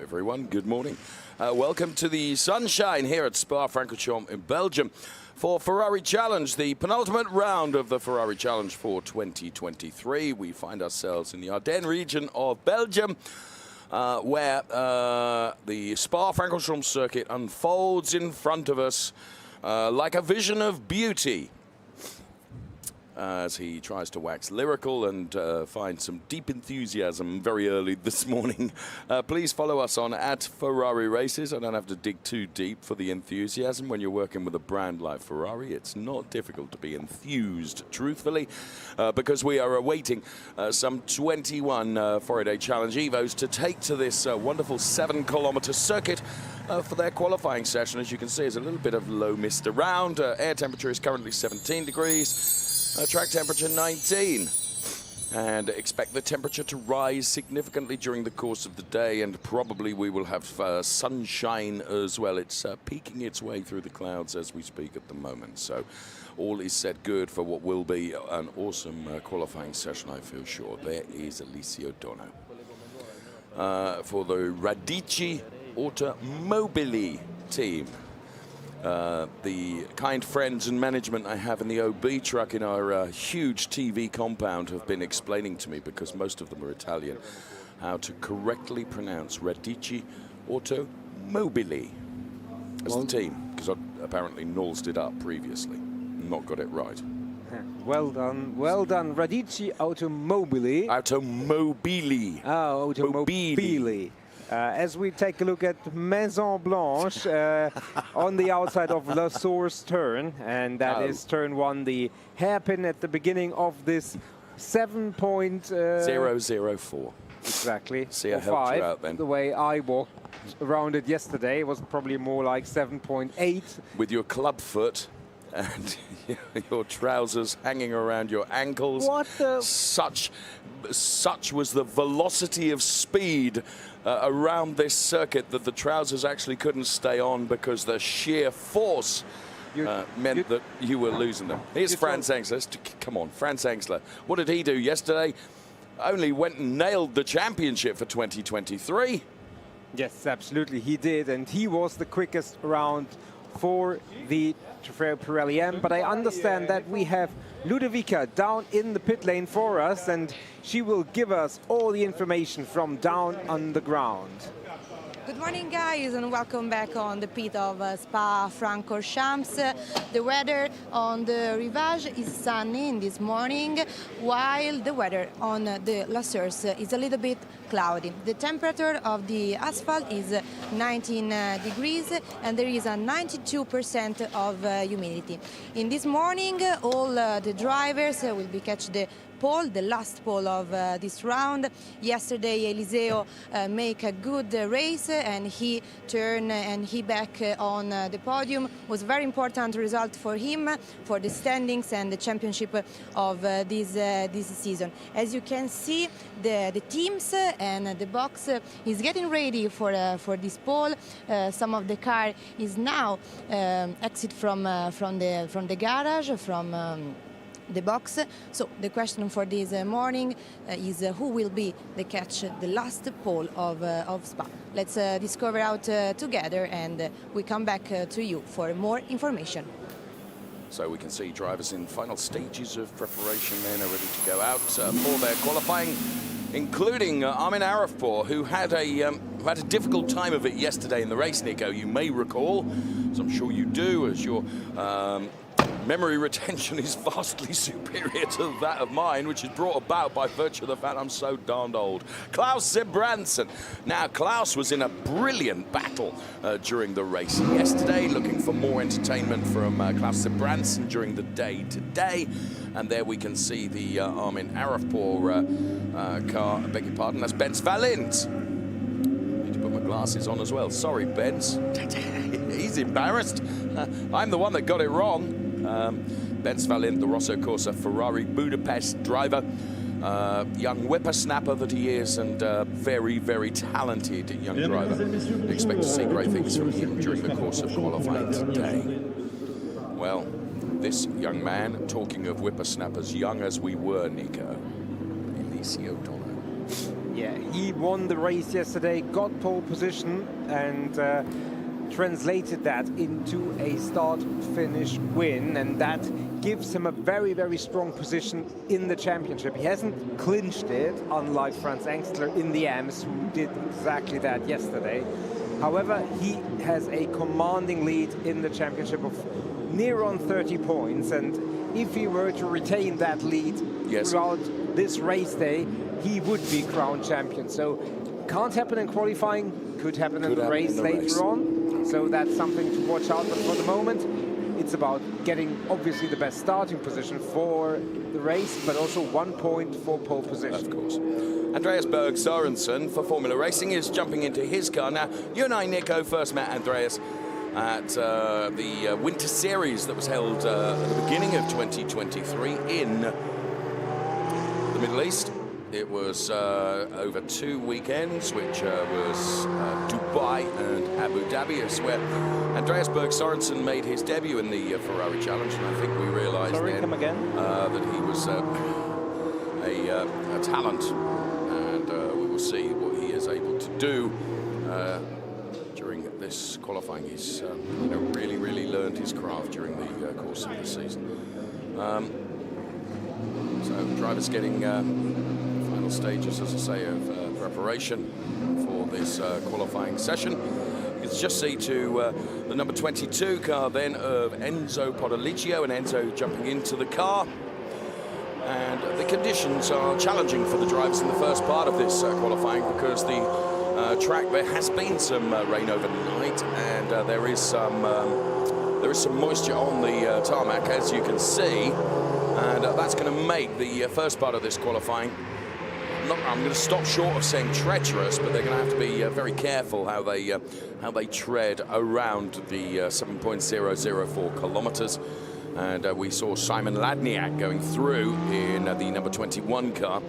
everyone. Good morning. Welcome to the sunshine here at Spa-Francorchamps in Belgium for Ferrari Challenge, the penultimate round of the Ferrari Challenge for 2023. We find ourselves in the Ardennes region of Belgium, where the Spa-Francorchamps circuit unfolds in front of us like a vision of beauty, as he tries to wax lyrical and find some deep enthusiasm very early this morning. Please follow us on @Ferrari Races. I don't have to dig too deep for the enthusiasm. When you're working with a brand like Ferrari, it's not difficult to be enthused, truthfully, because we are awaiting some 21 Ferrari Challenge Evos to take to this wonderful 7-kilometer circuit for their qualifying session. As you can see, there's a little bit of low mist around. Air temperature is currently 17 degrees. Track temperature 19, and expect the temperature to rise significantly during the course of the day, and probably we will have sunshine as well. It's peeking its way through the clouds as we speak at the moment, so all is said good for what will be an awesome qualifying session, I feel sure. There is Alessio Dono for the Radici Automobili team. The kind friends and management I have in the OB truck in our huge TV compound have been explaining to me, because most of them are Italian, how to correctly pronounce Radici Automobili as the team, because I apparently nosed it up previously, not got it right. Well done, Radici Automobili. Automobili. Oh, Automobili. As we take a look at Maison Blanche on the outside of La Source turn, and that is turn 1, the hairpin at the beginning of this 7.004. Exactly. See, I helped you out then. The way I walked around it yesterday, it was probably more like 7.8. With your club foot and your trousers hanging around your ankles. What the? Such was the velocity of speed around this circuit that the trousers actually couldn't stay on, because the sheer force meant that you were losing them. Here's Franz Engstler. Come on, Franz Engstler. What did he do yesterday? Only went and nailed the championship for 2023. Yes, absolutely, he did, and he was the quickest around for the Trofeo Pirelli M. But I understand that we have Ludovica down in the pit lane for us, and she will give us all the information from down on the ground. Good morning, guys, and welcome back on the pit of Spa-Francorchamps. The weather on the Rivage is sunny in this morning, while the weather on the La Source is a little bit cloudy. The temperature of the asphalt is 19 degrees, and there is a 92% of humidity. In this morning, all the drivers will be catch the pole, the last pole of this round. Yesterday, Eliseo make a good race, and he turned and he back on the podium. Was a very important result for him, for the standings and the championship of this season. As you can see, the teams and the box is getting ready for this pole. Some of the car is now exit from the garage, from the box. So the question for this morning is who will be the last pole of Spa. Let's discover out together, and we come back to you for more information. So we can see drivers in final stages of preparation then are ready to go out for their qualifying, including Armin Arifpour, who had a difficult time of it yesterday in the race, Nico. You may recall, as I'm sure you do, as your memory retention is vastly superior to that of mine, which is brought about by virtue of the fact I'm so darned old. Klaus Sebranson. Now, Klaus was in a brilliant battle during the race yesterday, looking for more entertainment from Klaus Sebranson during the day today. And there we can see the Armin Arifpour car, I beg your pardon, that's Benz Valint. Need to put my glasses on as well. Sorry, Benz. He's embarrassed. I'm the one that got it wrong. Benz Valint, the Rosso Corsa Ferrari Budapest driver, young whippersnapper that he is, and very, very talented young driver. Expect to see great things from him during the course of qualifying today. Well, this young man, talking of whippersnappers, young as we were, Nico, Alessio Dono. Yeah, he won the race yesterday, got pole position, and translated that into a start-finish win, and that gives him a very, very strong position in the championship. He hasn't clinched it, unlike Franz Engstler in the AMS, who did exactly that yesterday. However, he has a commanding lead in the championship of near on 30 points, and if he were to retain that lead throughout this race day, he would be crowned champion. So can't happen in qualifying, could happen in the race later on. So that's something to watch out for the moment. It's about getting, obviously, the best starting position for the race, but also 1 point for pole position. Of course. Andreas Berg Sørensen for Formula Racing is jumping into his car. Now, you and I, Nico, first met Andreas at the Winter Series that was held at the beginning of 2023 in the Middle East. It was over 2 weekends, which was Dubai and Abu Dhabi. It's where Andreas Berg Sørensen made his debut in the Ferrari Challenge, and I think we realized then that he was a talent, and we will see what he is able to do during this qualifying. He's really learned his craft during the course of the season. So drivers getting final stages, as I say, of preparation for this qualifying session. You can just see to the number 22 car then of Enzo Podoliccio, and Enzo jumping into the car. And the conditions are challenging for the drivers in the first part of this qualifying, because the track, there has been some rain overnight, and there is some moisture on the tarmac, as you can see, and that's going to make the first part of this qualifying, I'm going to stop short of saying treacherous, but they're going to have to be very careful how they tread around the 7.004 kilometers. And we saw Simon Ladniak going through in the number 21 car.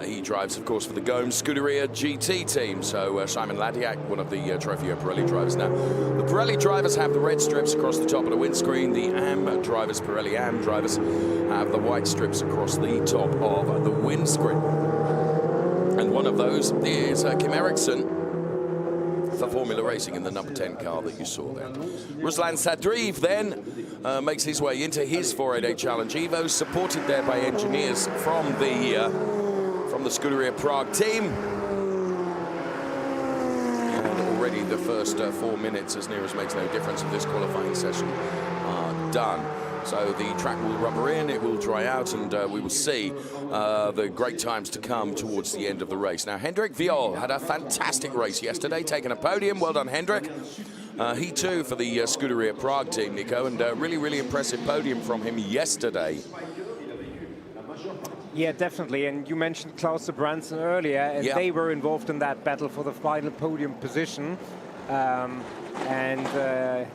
He drives, of course, for the Gomes Scuderia GT team. So Simon Ladniak, one of the Trofeo Pirelli drivers. Now, the Pirelli drivers have the red strips across the top of the windscreen. The AM drivers, Pirelli AM drivers, have the white strips across the top of the windscreen. And one of those is Kim Eriksson for Formula Racing in the number 10 car that you saw there. Ruslan Sadriv then makes his way into his 488 Challenge Evo, supported there by engineers from the Scuderia Prague team. And already the first 4 minutes, as near as makes no difference, of this qualifying session are done. So the track will rubber in, it will dry out, and we will see the great times to come towards the end of the race. Now, Hendrik Viol had a fantastic race yesterday, taking a podium. Well done, Hendrik. He too for the Scuderia Prague team, Nico, and really impressive podium from him yesterday. Yeah, definitely. And you mentioned Klaus Branson earlier, and they were involved in that battle for the final podium position.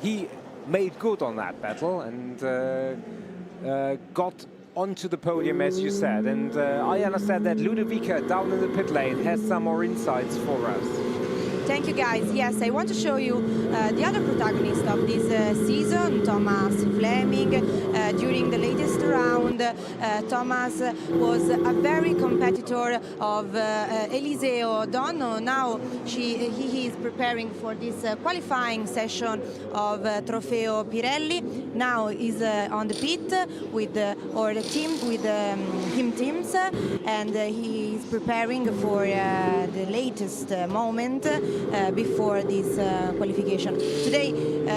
He made good on that battle and got onto the podium, as you said. And I understand that Ludovica down in the pit lane has some more insights for us. Thank you, guys. Yes, I want to show you the other protagonist of this season, Thomas Fleming. During the latest round, Thomas was a very competitor of Eliseo Donno. Now he is preparing for this qualifying session of Trofeo Pirelli. Now he's on the pit with him teams, and he is preparing for the latest moment before this qualification. Today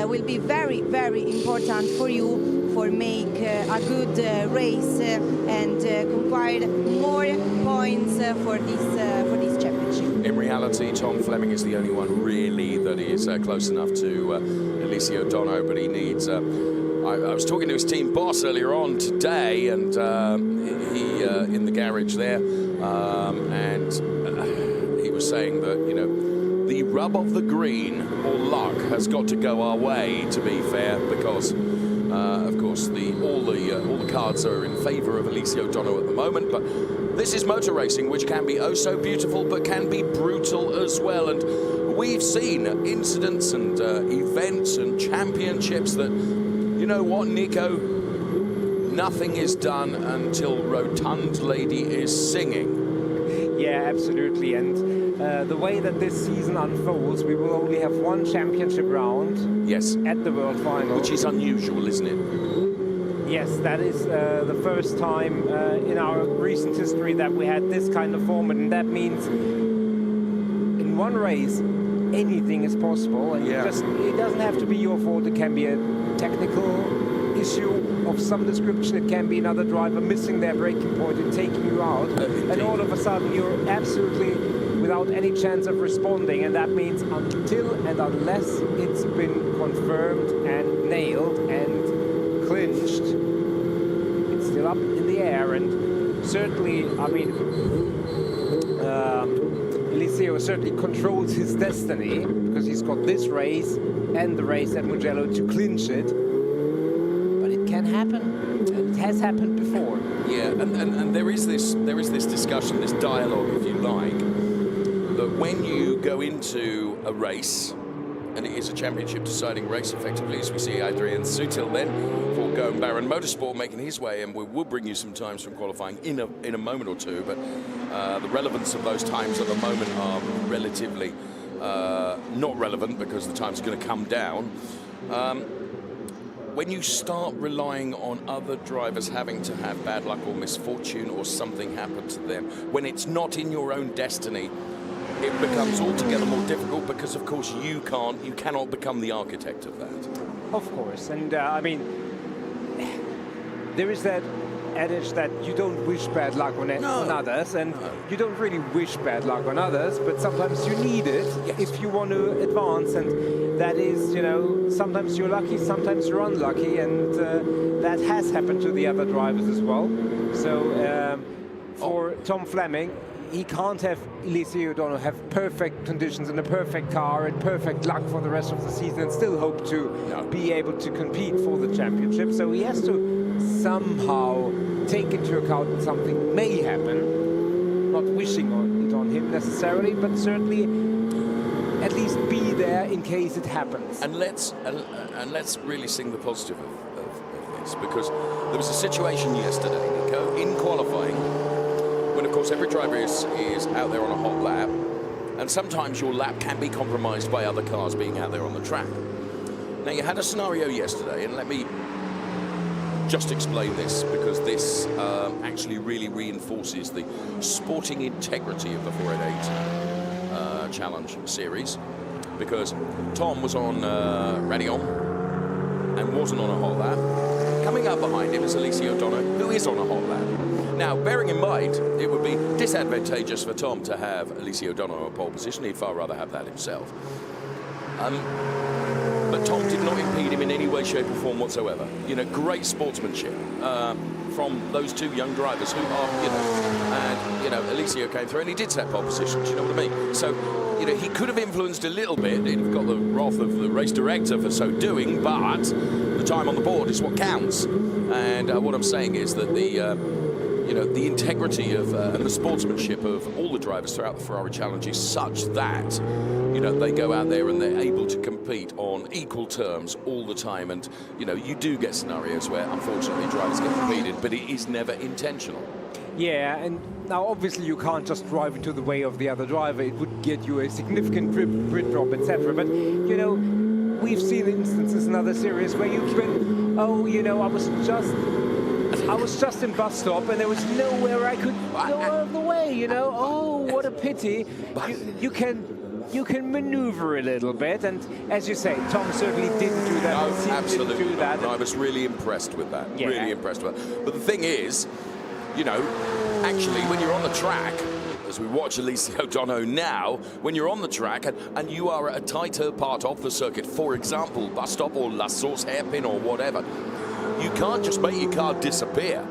will be very important for you for make a good race and conquer more points for this championship. In reality, Tom Fleming is the only one really that is close enough to Eliseo Donno, but he needs. I was talking to his team boss earlier on today, and he in the garage there, and he was saying that the rub of the green or luck has got to go our way, to be fair, because of course all the cards are in favor of Eliseo Donno at the moment. But this is motor racing, which can be oh so beautiful, but can be brutal as well. And we've seen incidents and events and championships that, you know what, Nico, nothing is done until Rotund Lady is singing. Yeah, absolutely. And the way that this season unfolds, we will only have one championship round. Yes. At the World Final. Which is unusual, isn't it? Yes, that is the first time in our recent history that we had this kind of format, and that means in one race anything is possible. And it doesn't have to be your fault. It can be a technical issue of some description. It can be another driver missing their braking point and taking you out, and all of a sudden you're absolutely without any chance of responding, and that means until and unless it's been confirmed and nailed and clinched, it's still up in the air. And certainly, I mean, Eliseo certainly controls his destiny, because he's got this race and the race at Mugello to clinch it. But it can happen. It has happened before. Yeah, and there is this discussion, this dialogue, if you like, that when you go into a race, and it is a championship deciding race effectively, as we see Adrian Sutil then for Go and Baron Motorsport making his way, and we will bring you some times from qualifying in a moment or two, but the relevance of those times at the moment are relatively not relevant, because the time's going to come down. When you start relying on other drivers having to have bad luck or misfortune or something happen to them, when it's not in your own destiny, it becomes altogether more difficult, because of course you cannot become the architect of that. Of course, and I mean, there is that adage that you don't wish bad luck on others, and you don't really wish bad luck on others, but sometimes you need it if you want to advance, and that is, you know, sometimes you're lucky, sometimes you're unlucky, and that has happened to the other drivers as well. So for Tom Fleming, he can't have Eliseo O'Donnell have perfect conditions and a perfect car and perfect luck for the rest of the season and still hope to be able to compete for the championship. So he has to somehow take into account that something may happen, not wishing it on him necessarily, but certainly at least be there in case it happens. And let's really sing the positive of this, because there was a situation yesterday, Nico, in qualifying, when of course every driver is out there on a hot lap, and sometimes your lap can be compromised by other cars being out there on the track. Now, you had a scenario yesterday, and let me just explain this, because this actually really reinforces the sporting integrity of the 488 Challenge Series, because Tom was on Radion and wasn't on a hot lap. Coming up behind him is Eliseo O'Donnell, who is on a hot lap. Now, bearing in mind, it would be disadvantageous for Tom to have Eliseo O'Donnell on pole position. He'd far rather have that himself. But Tom did not impede him in any way, shape or form whatsoever. You know, great sportsmanship from those two young drivers who are, you know, and, you know, Eliseo came through and he did set pole position, do you know what I mean? So, you know, he could have influenced a little bit. He'd have got the wrath of the race director for so doing, but the time on the board is what counts. And what I'm saying is that you know, the integrity of and the sportsmanship of all the drivers throughout the Ferrari Challenge is such that, you know, they go out there and they're able to compete on equal terms all the time. And, you know, you do get scenarios where, unfortunately, drivers get defeated, but it is never intentional. Yeah, and now obviously you can't just drive into the way of the other driver. It would get you a significant grid drop, etc. But, you know, we've seen instances in other series where you've been, oh, you know, I was just in bus stop and there was nowhere I could go out of the way, you know. Oh, what a pity. You can maneuver a little bit, and as you say, Tom certainly didn't do that. No, absolutely didn't do that. No, I was really impressed with that. Yeah. Really impressed with that. But the thing is, you know, actually, when you're on the track, as we watch Eliseo O'Donnell now, when you're on the track and you are at a tighter part of the circuit, for example, bus stop or La Source hairpin or whatever, you can't just make your car disappear.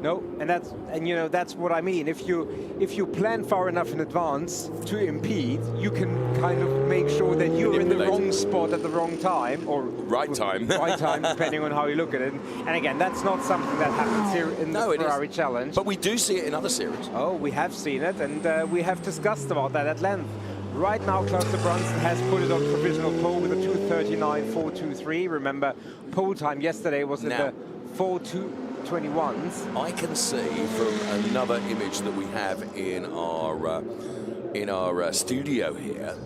No, and you know, that's what I mean. If you plan far enough in advance to impede, you can kind of make sure that you're in the wrong spot at the wrong time, or right time, depending on how you look at it. And again, that's not something that happens here in the Ferrari Challenge. But we do see it in other series. Oh, we have seen it, and we have discussed about that at length. Right now, Klaus de Brunson has put it on provisional pole with a 2:39.423. Remember, pole time yesterday was in the 21s. I can see from another image that we have in our studio here,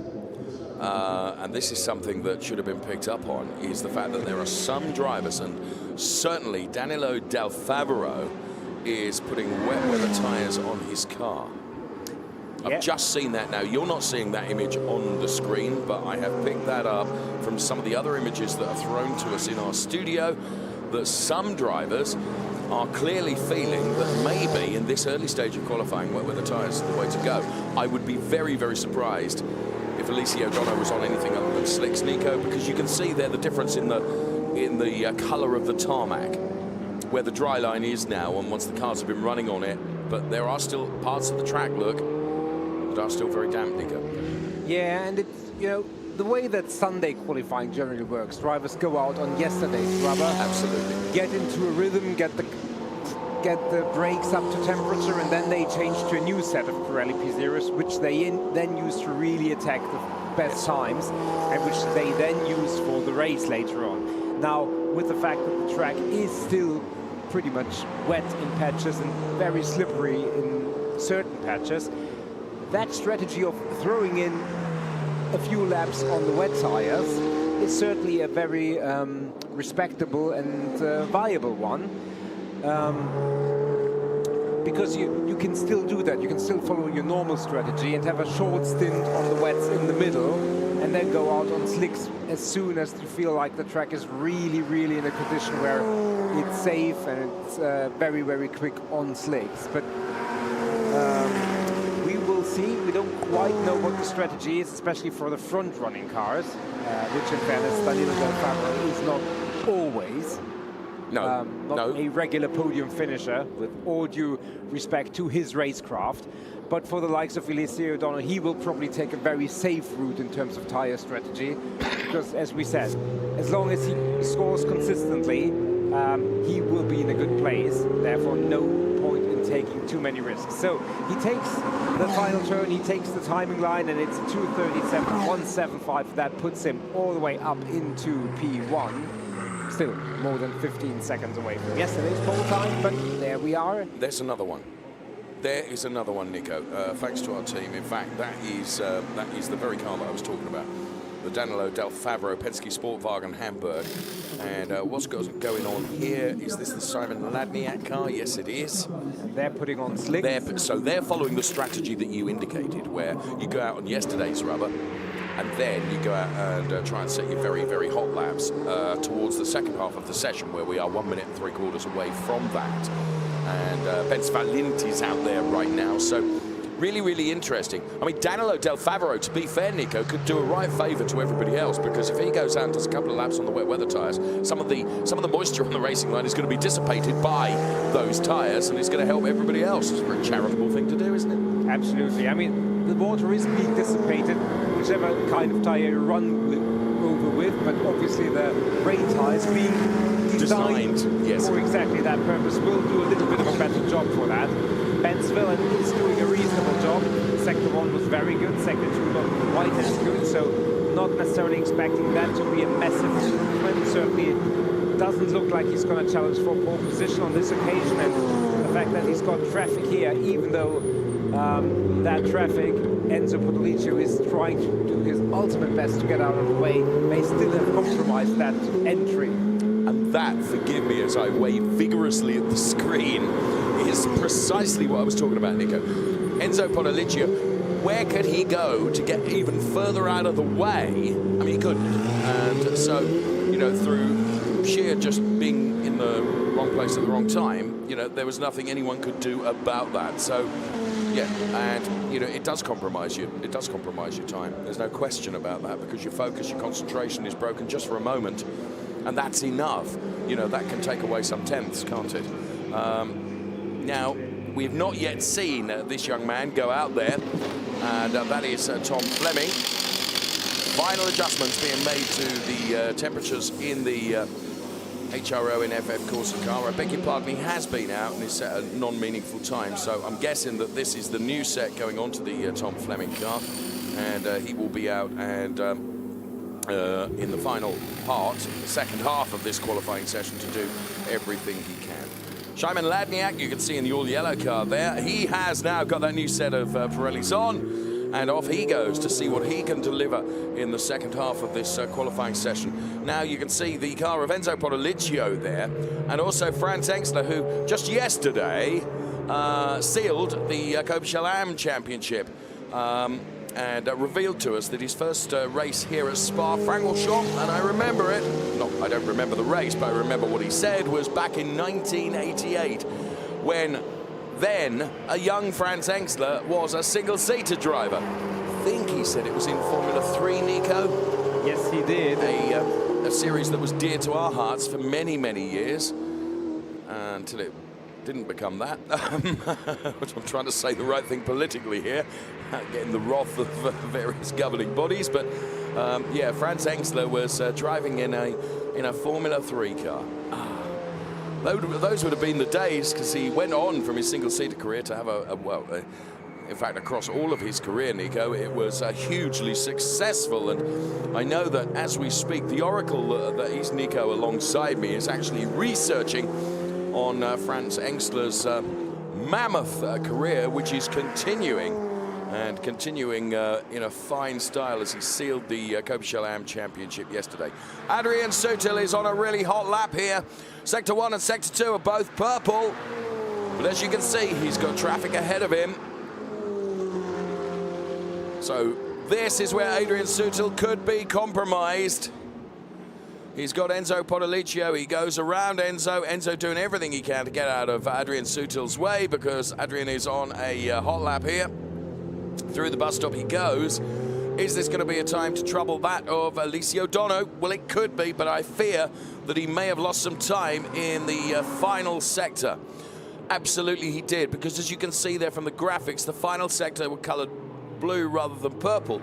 and this is something that should have been picked up on, is the fact that there are some drivers, and certainly Danilo Del Favaro is putting wet weather tyres on his car. I've just seen that now. You're not seeing that image on the screen, but I have picked that up from some of the other images that are thrown to us in our studio, that some drivers are clearly feeling that maybe in this early stage of qualifying, wet weather tyres is the way to go. I would be very, very surprised if Alicia O'Donnell was on anything other than slicks, Nico, because you can see there the difference in the colour of the tarmac, where the dry line is now, and once the cars have been running on it. But there are still parts of the track, look, that are still very damp, Nico. Yeah, and it's, you know, the way that Sunday qualifying generally works, drivers go out on yesterday's rubber, Absolutely. get into a rhythm, get the brakes up to temperature, and then they change to a new set of Pirelli P0s, which they then use to really attack the best times, and which they then use for the race later on. Now, with the fact that the track is still pretty much wet in patches and very slippery in certain patches, that strategy of throwing in a few laps on the wet tires is certainly a very respectable and viable one, because you can still do that. You can still follow your normal strategy and have a short stint on the wets in the middle, and then go out on slicks as soon as you feel like the track is really, really in a condition where it's safe and it's very, very quick on slicks. But we will see. We don't quite know what the strategy is, especially for the front-running cars, which in fairness, Danilo Del Favaro is not always. Not a regular podium finisher, with all due respect to his racecraft. But for the likes of Alicia O'Donnell, he will probably take a very safe route in terms of tyre strategy, because, as we said, as long as he scores consistently, he will be in a good place. Therefore, no point in taking too many risks. So he takes the final turn, he takes the timing line, and it's 2:37.175. That puts him all the way up into P1. Still more than 15 seconds away from yesterday's pole time, but there we are. There's another one. There is another one, Nico. Thanks to our team. In fact, that is the very car that I was talking about. The Danilo Del Favaro Penske Sportwagen Hamburg. And what's going on here? Is this the Simon Ladniak car? Yes, it is. And they're putting on slicks. So they're following the strategy that you indicated, where you go out on yesterday's rubber, and then you go out and try and set your very, very hot laps towards the second half of the session, where we are 1 minute and 3/4 away from that. And Ben Svalinti's out there right now, so really, really interesting. I mean, Danilo Del Favaro, to be fair, Nico, could do a right favour to everybody else, because if he goes out and does a couple of laps on the wet weather tyres, some of the moisture on the racing line is going to be dissipated by those tyres, and it's going to help everybody else. It's a very charitable thing to do, isn't it? Absolutely. I mean, the water is being dissipated, whichever kind of tyre you run over with, but obviously the rain tyres being designed yes, for exactly that purpose will do a little bit of a better job for that. Ben Svalinti is doing a reasonable job. Sector 1 was very good, Sector 2 not quite as good, so not necessarily expecting that to be a massive improvement. Certainly doesn't look like he's going to challenge for pole position on this occasion, and the fact that he's got traffic here, even though that traffic, Enzo Potoliccio is trying to do his ultimate best to get out of the way, may still have compromised that entry. And that, forgive me as I wave vigorously at the screen, is precisely what I was talking about, Nico. Enzo Potoliccio, where could he go to get even further out of the way? I mean, he couldn't. And so, you know, through sheer just being in the wrong place at the wrong time, you know, there was nothing anyone could do about that. So, yeah, and, you know, it does compromise you. It does compromise your time. There's no question about that, because your focus, your concentration is broken just for a moment, and that's enough. You know, that can take away some tenths, can't it? Now, we've not yet seen this young man go out there, and that is Tom Fleming. Final adjustments being made to the temperatures in the HRO in FF Corsa car. I beg your pardon, he has been out and is set a non-meaningful time, so I'm guessing that this is the new set going on to the Tom Fleming car, and he will be out and in the final part, the second half of this qualifying session, to do everything he can. Szymon Ladniak, you can see in the all-yellow car there, he has now got that new set of Pirellis on, and off he goes to see what he can deliver in the second half of this qualifying session. Now you can see the car of Enzo Podolicchio there, and also Franz Engstler, who just yesterday sealed the Spa-Francorchamps championship. And revealed to us that his first race here at Spa-Francorchamps, and I remember it, I don't remember the race, but I remember what he said, was back in 1988, when then a young Franz Engstler was a single-seater driver. I think he said it was in Formula 3, Nico? Yes, he did. A series that was dear to our hearts for many, many years, until it didn't become that. Which I'm trying to say the right thing politically here, getting the wrath of various governing bodies. But yeah, Franz Engstler was driving in a Formula 3 car. Those would have been the days, because he went on from his single-seater career to have in fact, across all of his career, Nico, it was hugely successful. And I know that as we speak, the Oracle that is Nico alongside me is actually researching on Franz Engstler's mammoth career, which is continuing in a fine style as he sealed the Spa-Francorchamps championship yesterday. Adrian Sutil is on a really hot lap here. Sector 1 and Sector 2 are both purple, but as you can see, he's got traffic ahead of him. So this is where Adrian Sutil could be compromised. He's got Enzo Podolicchio. He goes around Enzo. Enzo doing everything he can to get out of Adrian Sutil's way, because Adrian is on a hot lap here. Through the bus stop he goes. Is this going to be a time to trouble that of Alessio Dono? Well, it could be, but I fear that he may have lost some time in the final sector. Absolutely he did, because as you can see there from the graphics, the final sector were colored blue rather than purple,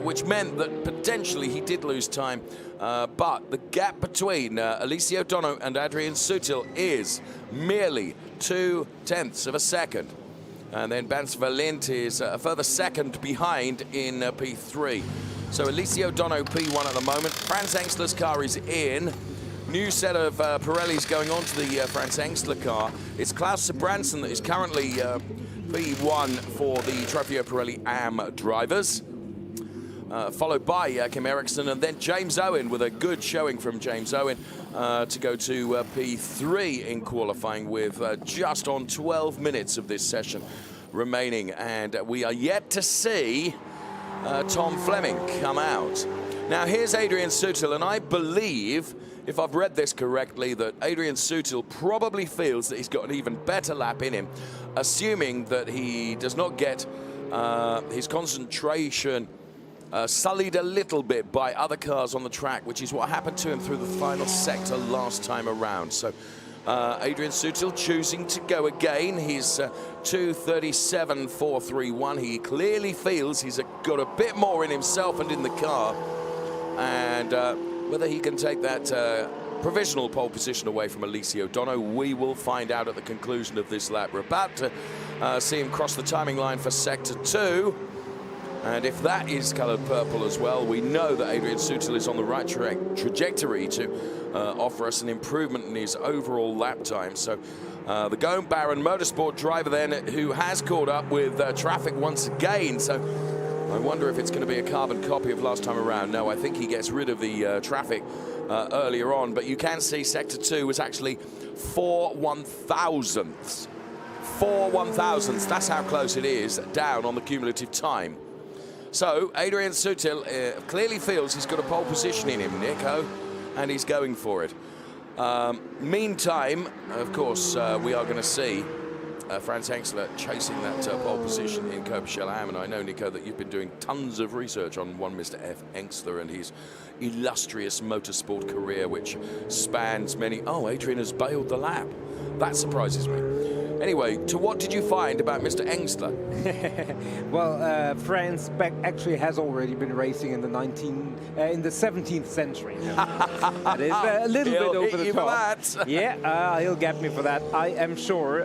which meant that potentially he did lose time. But the gap between Alessio Dono and Adrian Sutil is merely 0.2 of a second. And then Bans Valent is a further second behind in P3. So Alessio Dono P1 at the moment. Franz Engstler's car is in. New set of Pirellis going on to the Franz Engstler car. It's Klaus Sebranson that is currently P1 for the Trofeo Pirelli AM drivers. Followed by Kim Eriksson, and then James Owen, with a good showing from James Owen to go to P3 in qualifying, with just on 12 minutes of this session remaining. And we are yet to see Tom Fleming come out. Now here's Adrian Sutil, and I believe, if I've read this correctly, that Adrian Sutil probably feels that he's got an even better lap in him, assuming that he does not get his concentration sullied a little bit by other cars on the track, which is what happened to him through the final sector last time around. So Adrian Sutil choosing to go again. He's 2:37.431. He clearly feels he's got a bit more in himself and in the car. And whether he can take that provisional pole position away from Alessio Dono, we will find out at the conclusion of this lap. We're about to see him cross the timing line for Sector 2. And if that is coloured purple as well, we know that Adrian Sutil is on the right trajectory to offer us an improvement in his overall lap time. So the Goan Baron Motorsport driver then, who has caught up with traffic once again. So I wonder if it's going to be a carbon copy of last time around. No, I think he gets rid of the traffic earlier on. But you can see Sector 2 was actually 4 1,000ths. 4 1,000ths, that's how close it is down on the cumulative time. So Adrian Sutil clearly feels he's got a pole position in him, Nico, and he's going for it. Meantime, of course, we are going to see Franz Engstler chasing that pole position in Spa-Francorchamps. And I know, Nico, that you've been doing tons of research on one Mr. F. Engstler and his illustrious motorsport career, which spans many... Oh, Adrian has bailed the lap. That surprises me. Anyway, to what did you find about Mr. Engstler? Well, Franz actually has already been racing in the 17th century. That is a little bit over the top. That. Yeah, he'll get me for that, I am sure.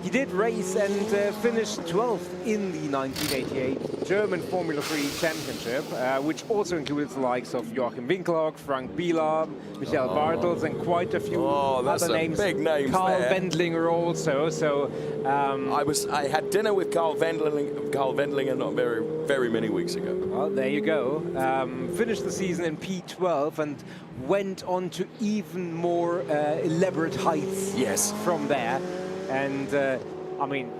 He did race and finished 12th in the 1988 German Formula 3 Championship, which also included the likes of Joachim Winkelhock, Frank Bieler, Michael Bartels, and quite a few that's other a names. big names Carl there. Wendlinger also. So I had dinner with Carl Wendlinger not very many weeks ago. well, there you go. Finished the season in P12 and went on to even more elaborate heights Yes. from there. And I mean,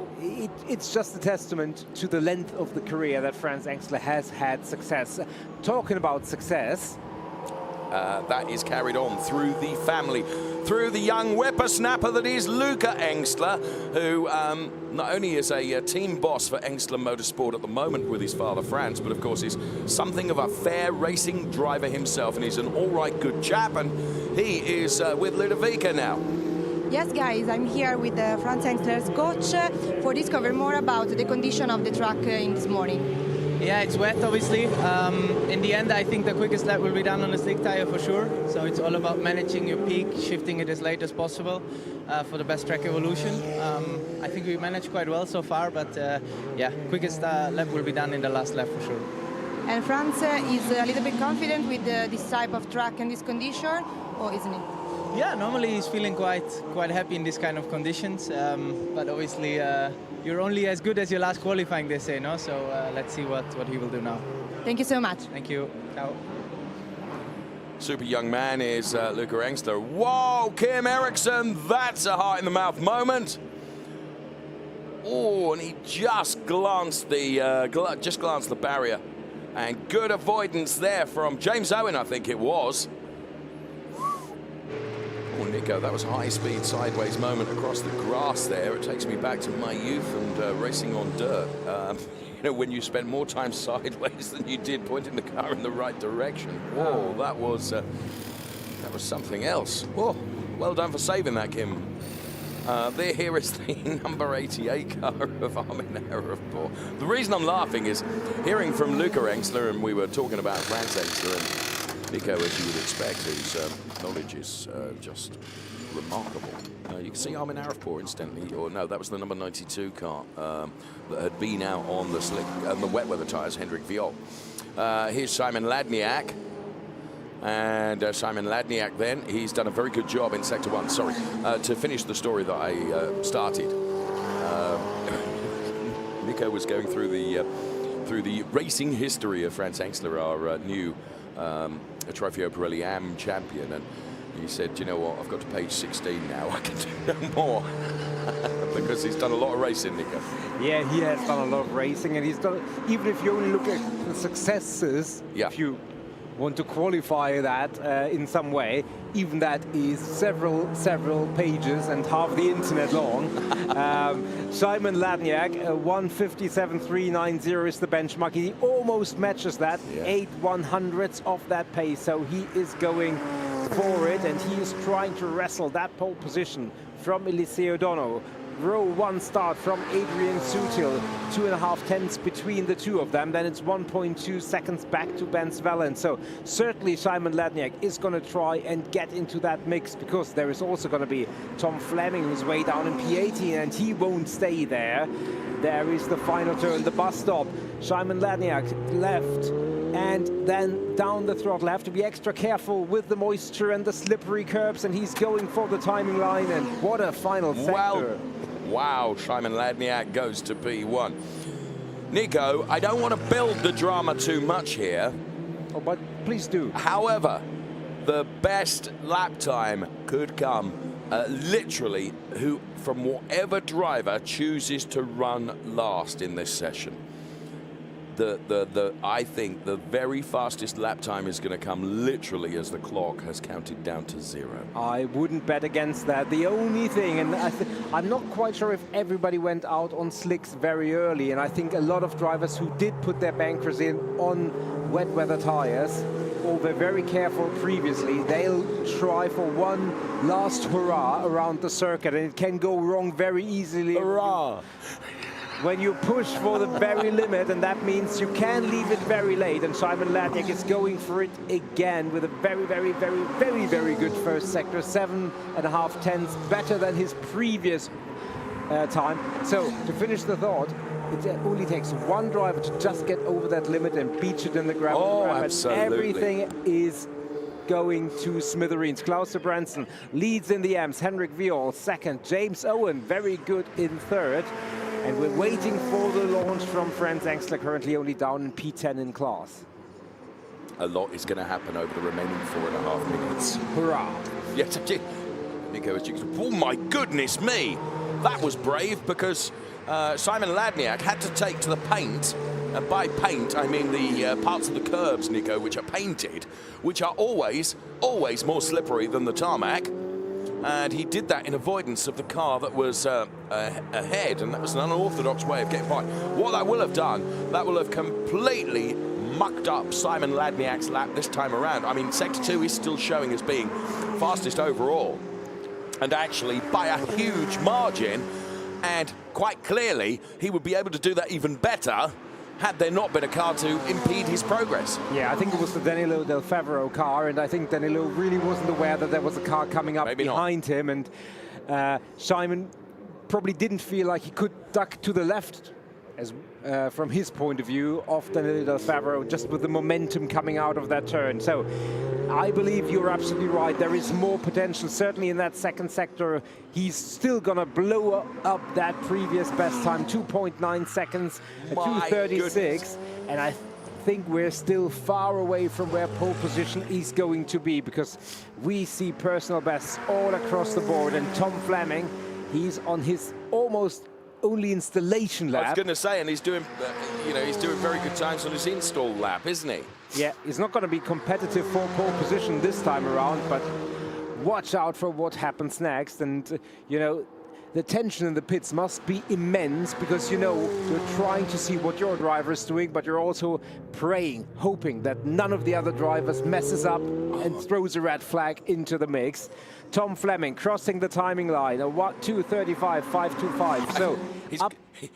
it's just a testament to the length of the career that Franz Engstler has had success. Talking about success, That is carried on through the family, through the young whippersnapper that is Luca Engstler, who not only is a team boss for Engstler Motorsport at the moment with his father Franz, but of course is something of a fair racing driver himself, and he's an all right good chap, and he is with Ludovica now. Yes, guys, I'm here with Franz Engstler's coach for discover more about the condition of the track in this morning. Yeah, it's wet, obviously. In the end, I think the quickest lap will be done on a slick tire for sure. So it's all about managing your peak, shifting it as late as possible for the best track evolution. I think we managed quite well so far, but yeah, quickest lap will be done in the last lap for sure. And Franz is a little bit confident with this type of track and this condition, or isn't he? Yeah, normally he's feeling quite happy in this kind of conditions, but obviously you're only as good as your last qualifying, they say, no? So let's see what he will do now. Thank you so much. Thank you. Ciao. Super young man is Luca Engstler. Whoa, Kim Eriksson, that's a heart in the mouth moment. Oh, and he just glanced the barrier, and good avoidance there from James Owen, I think it was. Oh, Nico, that was a high-speed sideways moment across the grass there. It takes me back to my youth and racing on dirt. You know, when you spent more time sideways than you did pointing the car in the right direction. Whoa, that was something else. Whoa, well done for saving that, Kim. Here is the number 88 car of Armin Arevpor. The reason I'm laughing is hearing from Luca Engstler, and we were talking about Franz Engstler, and Nico, as you would expect, whose knowledge is just remarkable. You can see Armin Arevpor instantly, or no, that was the number 92 car that had been out on the slick and the wet weather tyres, Hendrik Viol. Here's Simon Ladniak. And Simon Ladniak then, he's done a very good job in Sector 1. Sorry, to finish the story that I started. Nico was going through the racing history of Franz Engstler, our new Trofeo Pirelli Am champion, and he said, you know what, I've got to page 16 now, I can do no more. Because he's done a lot of racing, Nico. yeah, he has done a lot of racing, and he's done, even if you only look at the successes, Yeah. if you want to qualify that in some way, even that is several pages and half the internet long. Simon Ladniak, 1:57.390 is the benchmark. He almost matches that, Yeah. 8/100ths of that pace, so he is going for it, and he is trying to wrestle that pole position from Eliseo Dono. Row 1 start from Adrian Sutil, 2.5 tenths between the two of them. Then it's 1.2 seconds back to Ben Svellen. So certainly Simon Ladniak is going to try and get into that mix, because there is also going to be Tom Fleming, who's way down in P18, and he won't stay there. There is the final turn, the bus stop. Simon Ladniak left, and then down the throttle. Have to be extra careful with the moisture and the slippery curbs, and he's going for the timing line, and what a final sector. Wow, Simon Ladniak goes to P1. Nico, I don't want to build the drama too much here. Oh, but please do. However, the best lap time could come literally from whatever driver chooses to run last in this session. I think the very fastest lap time is going to come literally as the clock has counted down to 0. I wouldn't bet against that. The only thing, and I'm not quite sure if everybody went out on slicks very early, and I think a lot of drivers who did put their bankers in on wet weather tires, or were very careful previously, they'll try for one last hurrah around the circuit, and it can go wrong very easily. Hurrah! When you push for the very limit, and that means you can leave it very late, and Simon Ladniak is going for it again with a very good first sector, 7.5 tenths better than his previous time. So to finish the thought, it only takes one driver to just get over that limit and beach it in the gravel. Oh, and absolutely. everything is going to smithereens. Klaus Branson leads in the M's. Henrik Viol second. James Owen very good in third. And we're waiting for the launch from Franz Engstler, currently only down in P10 in class. A lot is going to happen over the remaining 4.5 minutes. Hurrah! Yes, Nico, oh my goodness me! That was brave, because Simon Ladniak had to take to the paint, and by paint I mean the parts of the curbs, Nico, which are painted, which are always more slippery than the tarmac. And he did that in avoidance of the car that was ahead, and that was an unorthodox way of getting by. What that will have done, that will have completely mucked up Simon Ladniak's lap this time around. I mean, Sector 2 is still showing as being fastest overall, and actually by a huge margin, and quite clearly he would be able to do that even better had there not been a car to impede his progress. Yeah, I think it was the Danilo Del Favero car, and I think Danilo really wasn't aware that there was a car coming up behind him, and Simon probably didn't feel like he could duck to the left, as from his point of view, of Danilo Del Favero, just with the momentum coming out of that turn. So I believe you're absolutely right. There is more potential, certainly in that second sector. He's still going to blow up that previous best time, 2.9 seconds, at 2:36. And I think we're still far away from where pole position is going to be, because we see personal bests all across the board. And Tom Fleming, he's on his almost only installation lap. I was going to say, and he's doing, he's doing very good times on his install lap, isn't he? Yeah, he's not going to be competitive for pole position this time around, but watch out for what happens next. And, the tension in the pits must be immense, because, you're trying to see what your driver is doing, but you're also praying, hoping that none of the other drivers messes up and throws a red flag into the mix. Tom Fleming crossing the timing line, a 2:35, 5:25. So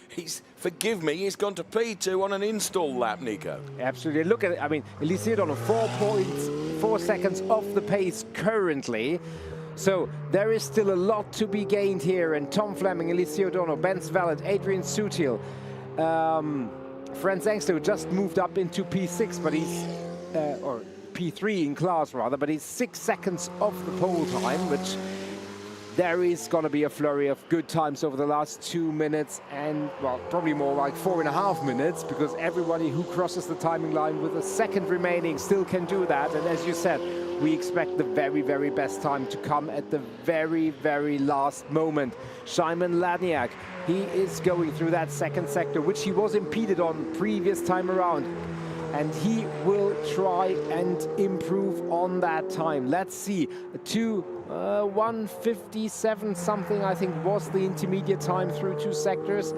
he's forgive me, he's gone to P2 on an install lap, Nico. Absolutely. Look at it. I mean, Eliseo on 4.4 seconds off the pace currently. So there is still a lot to be gained here. And Tom Fleming, Eliseo Dono, Ben Svalat, Adrian Sutil, Franz Engstler just moved up into P6, but he's or P3 in class rather, but he's 6 seconds off the pole time, which there is going to be a flurry of good times over the last 2 minutes, and well, probably more like 4.5 minutes, because everybody who crosses the timing line with a second remaining still can do that. And as you said, we expect the very, very best time to come at the very, very last moment. Simon Ladniak, he is going through that second sector, which he was impeded on previous time around. And he will try and improve on that time. Let's see, 1:57 something, I think, was the intermediate time through 2 sectors.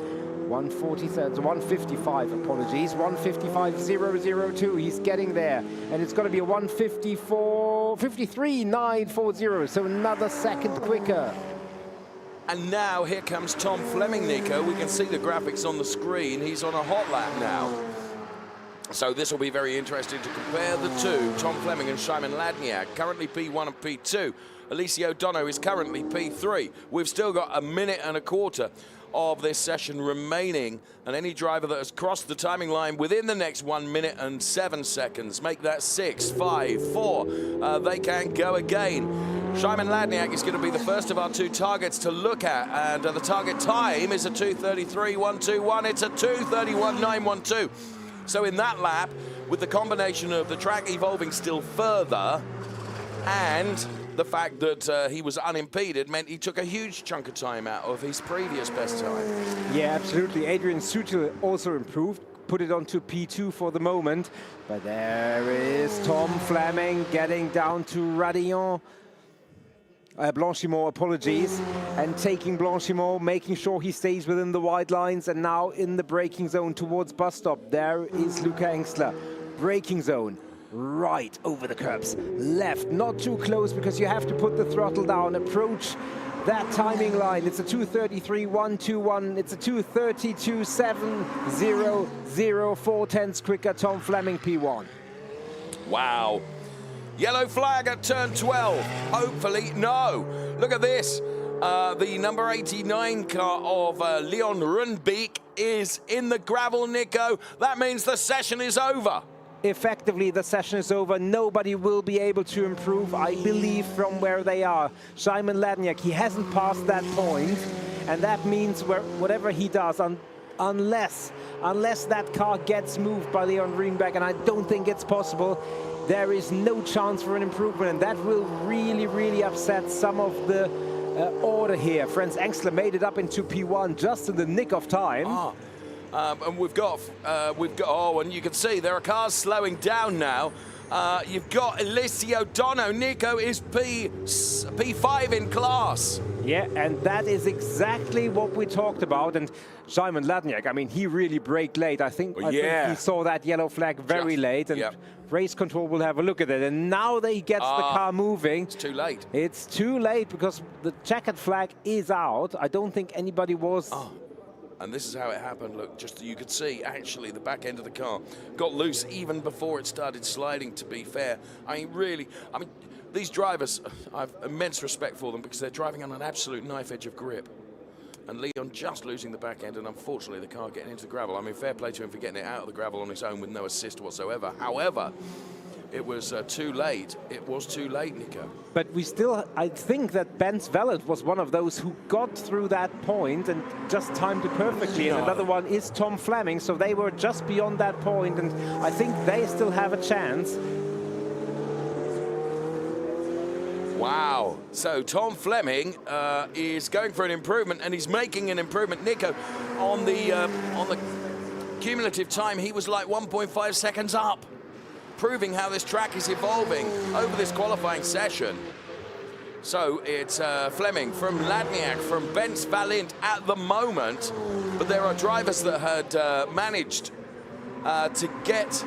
1:55, apologies, 1:55.002. He's getting there, and it's going to be a 1:53.940. So another second quicker. And now here comes Tom Fleming, Nico. We can see the graphics on the screen. He's on a hot lap now. So this will be very interesting to compare the two, Tom Fleming and Simon Ladniak, currently P1 and P2. Eliseo Dono is currently P3. We've still got a minute and a quarter of this session remaining, and any driver that has crossed the timing line within the next 1 minute and 7 seconds, make that 6, 5, 4, they can go again. Simon Ladniak is going to be the first of our 2 targets to look at, and the target time is a 2:33.121. It's a 2:31.912. So in that lap, with the combination of the track evolving still further and the fact that he was unimpeded, meant he took a huge chunk of time out of his previous best time. Yeah, absolutely. Adrian Sutil also improved, put it onto P2 for the moment. But there is Tom Fleming getting down to Radillon. Blanchimont, apologies, and taking Blanchimont, making sure he stays within the wide lines, and now in the braking zone towards bus stop. There is Luca Engstler. Braking zone, right over the curbs, left, not too close, because you have to put the throttle down, approach that timing line. It's a 2:33.121, it's a 2:32.700, 4/10 quicker. Tom Fleming, P1. Wow. Yellow flag at turn 12. Hopefully, no. Look at this. The number 89 car of Leon Rundbeek is in the gravel, Nico. That means the session is over. Effectively, the session is over. Nobody will be able to improve, I believe, from where they are. Simon Ladniak, he hasn't passed that point, and that means whatever he does, unless that car gets moved by Leon Rundbeek, and I don't think it's possible, there is no chance for an improvement, and that will really, really upset some of the order here. Franz Engstler made it up into P1 just in the nick of time. And we've got, oh, and you can see there are cars slowing down now. You've got Eliseo Dono. Nico is P5 in class. Yeah, and that is exactly what we talked about. And Simon Ladniak, I mean, he really braked late. I think he saw that yellow flag very late, and race control will have a look at it. And now that he gets the car moving, it's too late. It's too late because the checkered flag is out. I don't think anybody was. And this is how it happened. Look, just you could see, actually, the back end of the car got loose even before it started sliding, to be fair. I mean, these drivers, I have immense respect for them because they're driving on an absolute knife edge of grip. And Leon just losing the back end, and unfortunately the car getting into the gravel. I mean, fair play to him for getting it out of the gravel on his own with no assist whatsoever. However, it was too late. It was too late, Nico. But we still, I think that Ben Svelet was one of those who got through that point and just timed it perfectly. And another one is Tom Fleming. So they were just beyond that point, and I think they still have a chance. Wow. So Tom Fleming is going for an improvement, and he's making an improvement. Nico, on the cumulative time, he was like 1.5 seconds up, proving how this track is evolving over this qualifying session. So it's Fleming from Ladniak, from Bens Valint at the moment, but there are drivers that had managed to get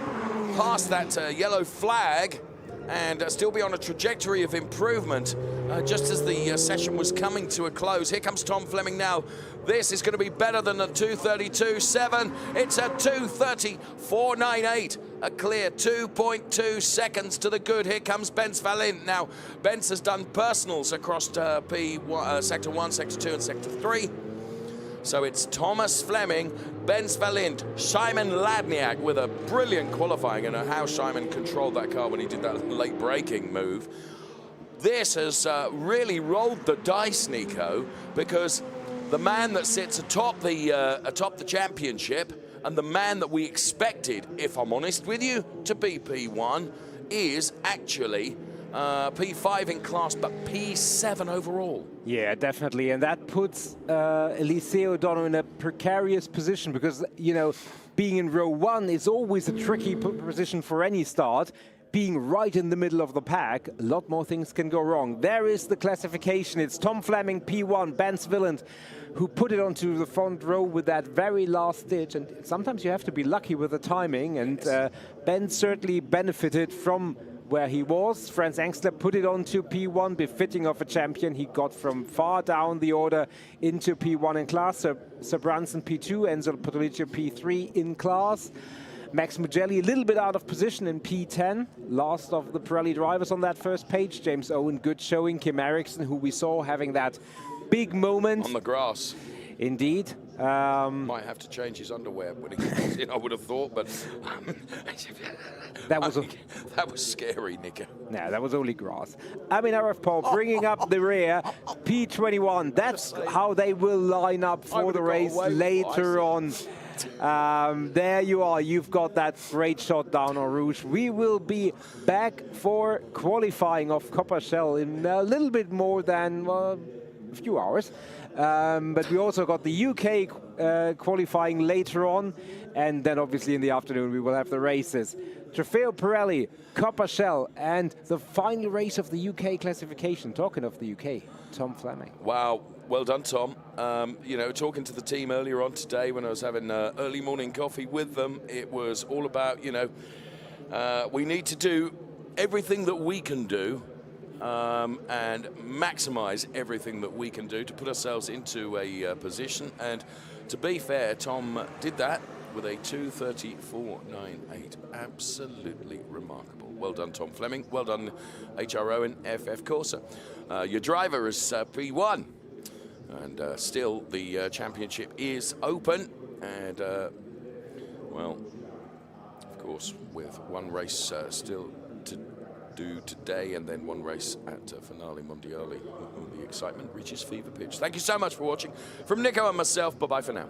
past that yellow flag and still be on a trajectory of improvement just as the session was coming to a close. Here comes Tom Fleming now. This is going to be better than a 2:32.7. It's a 2:30.498. A clear 2.2 seconds to the good. Here comes Bens Valint. Now, Bens has done personals across P1, Sector 1, Sector 2, and Sector 3. So it's Thomas Fleming, Bens Valint, Simon Ladniak with a brilliant qualifying, and how Simon controlled that car when he did that late braking move. This has really rolled the dice, Nico, because the man that sits atop the championship and the man that we expected, if I'm honest with you, to be P1 is actually P5 in class, but P7 overall. Yeah, definitely, and that puts Eliseo Dono in a precarious position because, you know, being in row 1 is always a tricky position for any start. Being right in the middle of the pack, a lot more things can go wrong. There is the classification. It's Tom Fleming, P1, Bens Valint, who put it onto the front row with that very last ditch. And sometimes you have to be lucky with the timing, and Ben certainly benefited from where he was. Franz Engstler put it onto P1, befitting of a champion. He got from far down the order into P1 in class. Sir Branson P2, Enzo Potoliccio P3 in class. Max Mugelli a little bit out of position in P10. Last of the Pirelli drivers on that first page. James Owen, good showing. Kim Eriksson, who we saw having that big moment. On the grass. Indeed. Might have to change his underwear when he gets in, I would have thought, but that was scary, Nico. No, that was only grass. Amin Arif bringing up the rear, P21. That's how they will line up for the race later on. There you are. You've got that great shot down on Rouge. We will be back for qualifying of Copper Shell in a little bit more than a few hours. But we also got the UK qualifying later on, and then obviously in the afternoon we will have the races. Trofeo Pirelli, Copper Shell, and the final race of the UK classification. Talking of the UK, Tom Fleming. Wow, well done, Tom. You know, talking to the team earlier on today when I was having early morning coffee with them, it was all about, you know, we need to do everything that we can do and maximize everything that we can do to put ourselves into a position. And to be fair, Tom did that with a 2:34.98. Absolutely remarkable. Well done, Tom Fleming. Well done, HRO and FF Corsa. Your driver is P1. And still, the championship is open. And, well, of course, with one race still to do today and then one race at Finale Mondiale, the excitement reaches fever pitch. Thank you so much for watching. From Nico and myself, bye-bye for now.